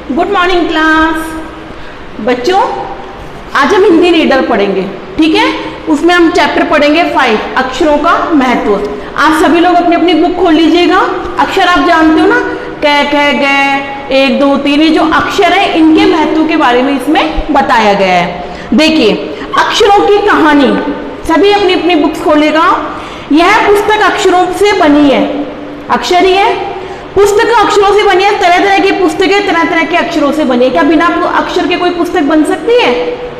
Good morning class. बच्चों, आज हम हिंदी रीडर पढ़ेंगे, ठीक है। उसमें हम चैप्टर पढ़ेंगे 5, अक्षरों का महत्व। आप सभी लोग अपनी अपनी बुक खोल लीजिएगा। अक्षर आप जानते हो ना, क ख ग 1 2 3, ये जो अक्षर है इनके महत्व के बारे में इसमें बताया गया है। देखिए, अक्षरों की कहानी, सभी अपनी अपनी बुक्स खोलेगा। यह पुस्तक अक्षरों से बनी है, अक्षर ही है, पुस्तक अक्षरों से बनी है। तरह तरह की पुस्तकें तरह तरह के अक्षरों से बनी है। क्या बिना अक्षर के कोई पुस्तक बन सकती है?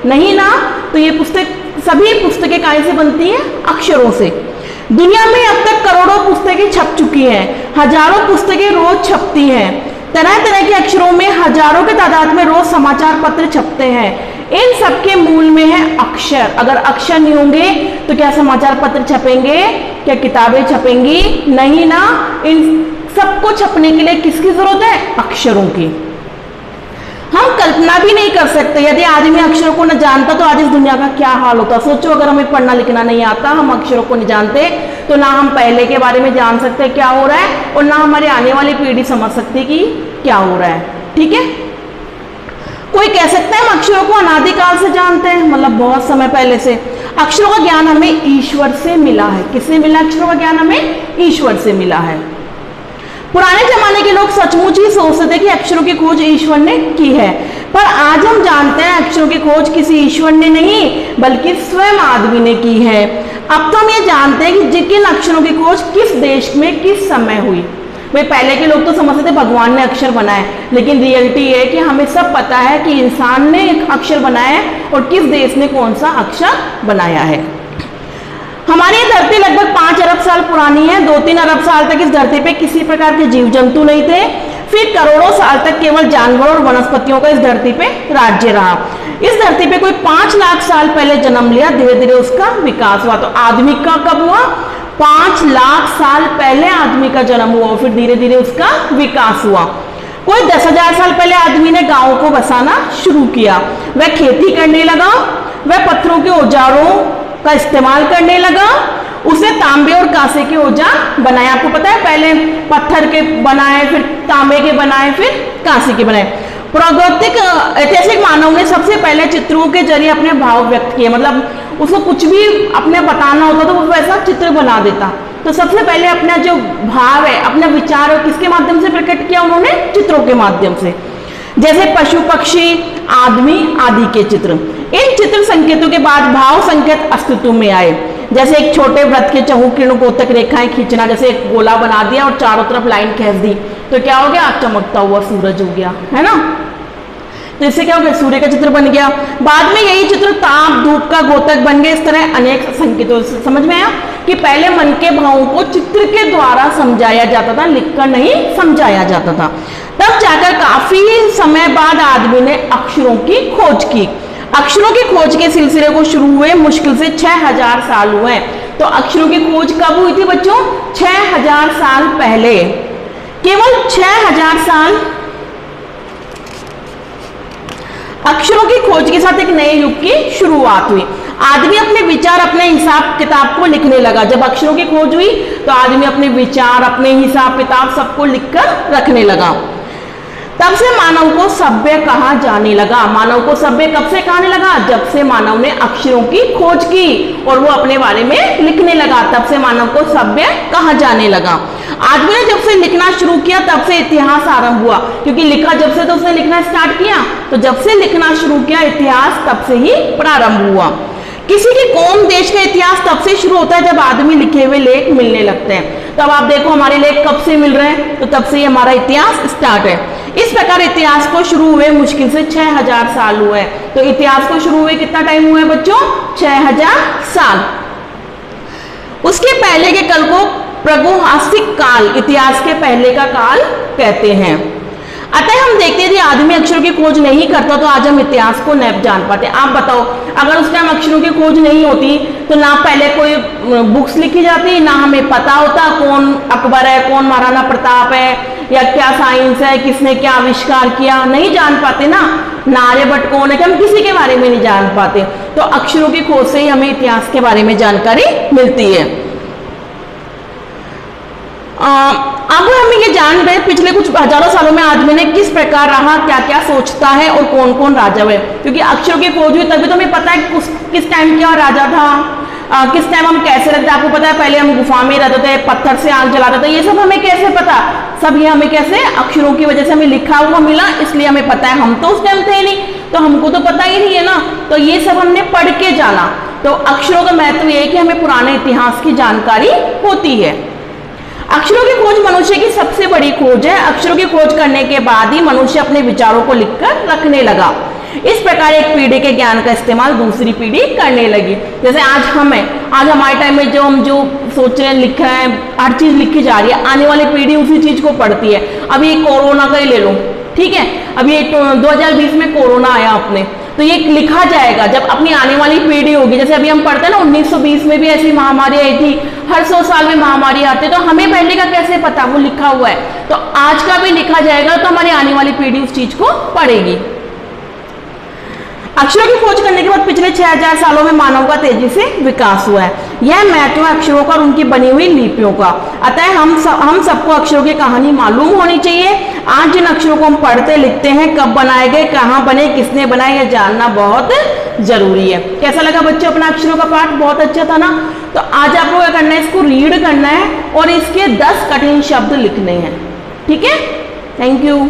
नहीं ना। तो ये पुस्तक, सभी पुस्तकें काहे से बनती हैं? अक्षरों से। दुनिया में अब तक करोड़ों पुस्तकें छप चुकी हैं, हजारों पुस्तकें रोज छपती हैं। तरह तरह के अक्षरों में हजारों के तादाद में रोज समाचार पत्र छपते हैं। इन सबके मूल में है अक्षर। अगर अक्षर नहीं होंगे तो क्या समाचार पत्र छपेंगे? क्या किताबें छपेंगी? नहीं ना। इन सबको छपने के लिए किसकी जरूरत है? अक्षरों की। हम कल्पना भी नहीं कर सकते, यदि आदमी अक्षरों को न जानता तो आज इस दुनिया का क्या हाल होता। सोचो, अगर हमें पढ़ना लिखना नहीं आता, हम अक्षरों को नहीं जानते, तो ना हम पहले के बारे में जान सकते क्या हो रहा है, और ना हमारी आने वाली पीढ़ी समझ सकती कि क्या हो रहा है, ठीक है। कोई कह सकता है हम अक्षरों को अनादिकाल से जानते हैं, मतलब बहुत समय पहले से। अक्षरों का ज्ञान हमें ईश्वर से मिला है। किससे मिला? अक्षरों का ज्ञान हमें ईश्वर से मिला है। पुराने जमाने के लोग सचमुच ही सोचते थे कि अक्षरों की खोज ईश्वर ने की है, पर आज हम जानते हैं अक्षरों की खोज किसी ईश्वर ने नहीं बल्कि स्वयं आदमी ने की है। अब तो हम ये जानते हैं कि जिन अक्षरों की खोज किस देश में किस समय हुई। भाई, पहले के लोग तो समझते थे भगवान ने अक्षर बनाए, लेकिन रियलिटी ये है कि हमें सब पता है कि इंसान ने एक अक्षर बनाया है और किस देश ने कौन सा अक्षर बनाया है। हमारी ये धरती लगभग 5 अरब साल पुरानी है। 2-3 अरब साल तक इस धरती पे किसी प्रकार के जीव जंतु नहीं थे। फिर करोड़ों साल तक केवल जानवर और वनस्पतियों का इस धरती पे राज्य रहा। इस धरती पे कोई 5 लाख साल पहले जन्म लिया, धीरे धीरे उसका विकास हुआ। तो आदमी का कब हुआ? 5 लाख साल पहले आदमी का जन्म हुआ, फिर धीरे धीरे उसका विकास हुआ। कोई 10,000 साल पहले आदमी ने गांवों को बसाना शुरू किया। वह खेती करने लगा, वह पत्थरों के औजारों का इस्तेमाल करने लगा। उसने तांबे और कांसे के औजार बनाए। आपको पता है, पहले पत्थर के बनाए, फिर तांबे के बनाए, फिर कांसे के बनाए। प्रागैतिक ऐतिहासिक मानव ने सबसे पहले चित्रों के जरिए अपने भाव व्यक्त किए। मतलब उसको कुछ भी अपने बताना होता तो वो वैसा चित्र बना देता। तो सबसे पहले अपना जो भाव है, अपना विचार है, किसके माध्यम से प्रकट किया? उन्होंने चित्रों के माध्यम से। जैसे पशु पक्षी, आदमी आदि के चित्र। इन चित्र संकेतों के बाद भाव संकेत अस्तित्व में आए। जैसे एक छोटे वृत्त के चहुकिरणों को तक रेखाएं खींचना, जैसे एक गोला बना दिया और चारों तरफ लाइन खींच दी तो क्या हो गया? चमकता हुआ सूरज हो गया, है ना। तो इससे क्या हो गया? सूर्य का चित्र बन गया। बाद में यही चित्र ताप धूप का गोतक बन गए। इस तरह अनेक संकेतों से समझ में आया कि पहले मन के भावों को चित्र के द्वारा समझाया जाता था, लिखकर नहीं समझाया जाता था। तब जाकर काफी समय बाद आदमी ने अक्षरों की खोज की। अक्षरों की खोज के सिलसिले को शुरू हुए मुश्किल से 6000 साल हुए। तो अक्षरों की खोज कब हुई थी बच्चों? 6000 साल पहले। केवल 6000 साल अक्षरों की खोज के साथ एक नए युग की शुरुआत हुई। आदमी अपने विचार, अपने हिसाब किताब को लिखने लगा। जब अक्षरों की खोज हुई तो आदमी अपने विचार, अपने हिसाब किताब सबको लिखकर रखने लगा। तब से मानव को सभ्य कहा जाने लगा। मानव को सभ्य कब से कहने लगा? जब से मानव ने अक्षरों की खोज की और वो अपने बारे में लिखने लगा, तब से मानव को सभ्य कहा जाने लगा। आदमी ने जब से लिखना शुरू किया तब से इतिहास आरंभ हुआ, क्योंकि लिखा जब से तो उसने लिखना स्टार्ट किया, तो जब से लिखना शुरू किया इतिहास तब से ही प्रारंभ हुआ। किसी के कौम देश का इतिहास तब से शुरू होता है जब आदमी लिखे हुए लेख मिलने लगते हैं। तो अब आप देखो हमारे लेख कब से मिल रहे हैं, तो तब से ही हमारा इतिहास स्टार्ट है। इस प्रकार इतिहास को शुरू हुए मुश्किल से 6000 साल हुए। तो इतिहास को शुरू हुए कितना टाइम हुआ है बच्चों? 6000 साल। उसके पहले के कल को प्रागैतिहासिक काल, इतिहास के पहले का काल कहते हैं। अतः हम देखते हैं कि आदमी अक्षरों की खोज नहीं करता तो आज हम इतिहास को नहीं जान पाते। आप बताओ, अगर उस टाइम अक्षरों की खोज नहीं होती तो ना पहले कोई बुक्स लिखी जाती, ना हमें पता होता कौन अकबर है, कौन महाराणा प्रताप है, या क्या साइंस है, किसने क्या आविष्कार किया, नहीं जान पाते ना। आर्यभट्ट कौन है, कि हम किसी के बारे में नहीं जान पाते। तो अक्षरों की खोज से ही हमें इतिहास के बारे में जानकारी मिलती है। अब हम ये जान रहे, पिछले कुछ कुछ हजारों सालों में आदमी ने किस प्रकार रहा, क्या क्या सोचता है और कौन कौन राजा हुए, क्योंकि अक्षरों की खोज हुई तभी तो हमें पता है किस टाइम क्या राजा था, किस टाइम हम कैसे रहते। आपको पता है पहले हम गुफा में रहते थे, पत्थर से आग जलाते थे, ये सब हमें कैसे पता, सब ये हमें कैसे अक्षरों की वजह से हमें लिखा हुआ मिला, इसलिए हमें पता है। हम तो उस टाइम थे नहीं, तो हमको तो पता ही नहीं है ना, तो ये सब हमने पढ़ के जाना। तो अक्षरों का महत्व ये है कि हमें पुराने इतिहास की जानकारी होती है। अक्षरों की खोज मनुष्य की सबसे बड़ी खोज है। अक्षरों की खोज करने के बाद ही मनुष्य अपने विचारों को लिखकर रखने लगा। इस प्रकार एक पीढ़ी के ज्ञान का इस्तेमाल दूसरी पीढ़ी करने लगी। जैसे आज आज हमारे टाइम में हम जो सोच रहे हैं, लिख रहे हैं, हर चीज लिखी जा रही है, आने वाली पीढ़ी उसी चीज को पढ़ती है। अभी कोरोना का ही ले लो, ठीक है, अभी 2020 में कोरोना आया अपने, तो ये लिखा जाएगा जब अपनी आने वाली पीढ़ी होगी। जैसे अभी हम पढ़ते हैं ना 1920 में भी ऐसी महामारी आई थी, हर 100 साल में महामारी आती है, तो हमें पहले का कैसे पता, वो लिखा हुआ है। तो आज का भी लिखा जाएगा तो हमारी आने वाली पीढ़ी उस चीज को पढ़ेगी। अक्षरों की खोज करने के बाद पिछले 6000 सालों में मानव का तेजी से विकास हुआ है। यह महत्व है अक्षरों का और उनकी बनी हुई लिपियों का। अतः हम सबको अक्षरों की कहानी मालूम होनी चाहिए। आज जिन अक्षरों को हम पढ़ते लिखते हैं, कब बनाए गए, कहाँ बने, किसने बनाए, यह जानना बहुत जरूरी है। कैसा लगा बच्चों अपना अक्षरों का पाठ? बहुत अच्छा था ना। तो आज आपको क्या करना है, इसको रीड करना है और इसके 10 कठिन शब्द लिखने हैं। ठीक है, थैंक यू।